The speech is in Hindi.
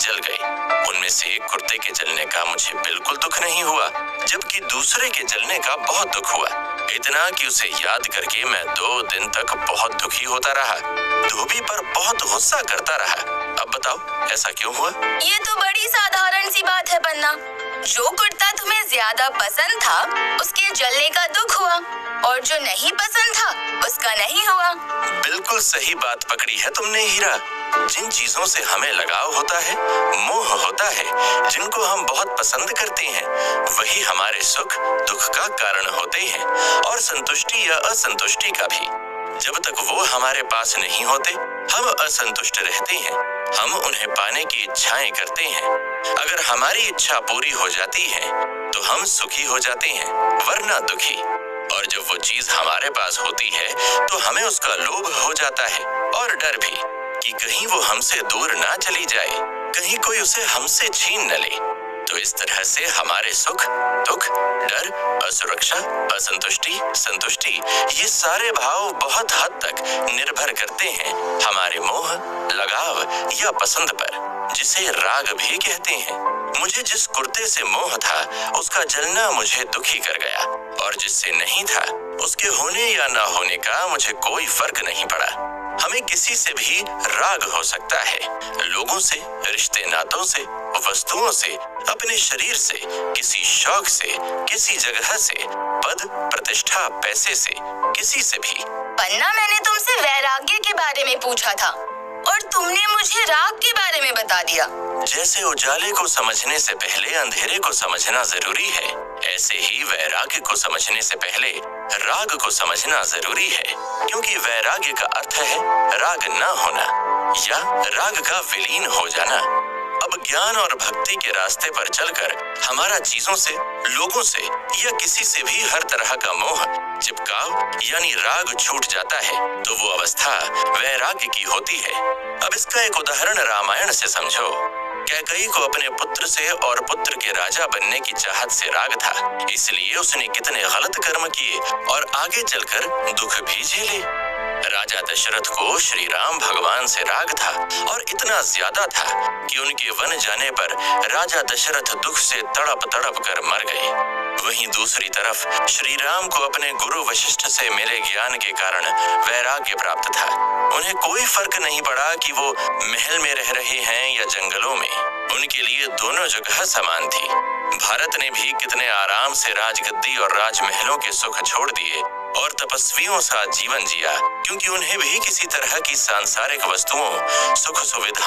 जल गई। उनमें से एक कुर्ते के जलने का मुझे बिल्कुल दुख नहीं हुआ, जबकि दूसरे के जलने का बहुत दुख हुआ। इतना कि उसे याद करके मैं 2 दिन तक बहुत दुखी होता रहा, धोबी पर बहुत गुस्सा करता रहा। अब बताओ ऐसा क्यों हुआ? ये तो बड़ी साधारण सी बात है पन्ना। जो कुर्ता तुम्हें ज्यादा पसंद था उसके जलने का दुख हुआ, और जो नहीं पसंद था उसका नहीं हुआ। बिल्कुल सही बात पकड़ी है तुमने हीरा। जिन चीजों से हमें लगाव होता है, मोह होता है, जिनको हम बहुत पसंद करते हैं, वही हमारे सुख दुख का कारण होते हैं, और संतुष्टि या असंतुष्टि का भी। जब तक वो हमारे पास नहीं होते, हम असंतुष्ट रहते हैं, हम उन्हें पाने की इच्छाएं करते हैं। अगर हमारी इच्छा पूरी हो जाती है तो हम सुखी हो जाते हैं, वरना दुखी। और जब वो चीज हमारे पास होती है तो हमें उसका लोभ हो जाता है, और डर भी कि कहीं वो हमसे दूर ना चली जाए, कहीं कोई उसे हमसे छीन न ले। तो इस तरह से हमारे सुख दुख, डर, असुरक्षा, असंतुष्टि, संतुष्टि, ये सारे भाव बहुत हद तक निर्भर करते हैं हमारे मोह, लगाव या पसंद पर, जिसे राग भी कहते हैं। मुझे जिस कुर्ते से मोह था उसका जलना मुझे दुखी कर गया, और जिससे नहीं था उसके होने या ना होने का मुझे कोई फर्क नहीं पड़ा। हमें किसी से भी राग हो सकता है, लोगों से, रिश्ते नातों से, वस्तुओं से, अपने शरीर से, किसी शौक से, किसी जगह से, पद, प्रतिष्ठा, पैसे से, किसी से भी। पन्ना, मैंने तुमसे वैराग्य के बारे में पूछा था और तुमने मुझे राग के बारे में बता दिया। जैसे उजाले को समझने से पहले अंधेरे को समझना जरूरी है, ऐसे ही वैराग्य को समझने से पहले राग को समझना जरूरी है, क्योंकि वैराग्य का अर्थ है राग न होना या राग का विलीन हो जाना। अब ज्ञान और भक्ति के रास्ते पर चलकर हमारा चीजों से, लोगों से या किसी से भी हर तरह का मोह, चिपकाव यानी राग छूट जाता है, तो वो अवस्था वैराग्य की होती है। अब इसका एक उदाहरण रामायण से समझो। कैकई को अपने पुत्र से और पुत्र के राजा बनने की चाहत से राग था, इसलिए उसने कितने गलत कर्म किए और आगे चलकर दुख भी झेले। राजा दशरथ को श्री राम भगवान से राग था, और इतना ज्यादा था कि उनके वन जाने पर राजा दशरथ दुख से तड़प तड़प कर मर गए। वहीं दूसरी तरफ श्री राम को अपने गुरु वशिष्ठ से मिले ज्ञान के कारण वैराग्य प्राप्त था। उन्हें कोई फर्क नहीं पड़ा कि वो महल में रह रहे हैं या जंगलों में, उनके लिए दोनों जगह समान थी। भारत ने भी कितने आराम से राजगद्दी और राजमहलों के सुख छोड़ दिए और तपस्वियों सा जीवन जिया, क्योंकि उन्हें भी किसी तरह की सांसारिक वस्तुओं, सुख सुविधा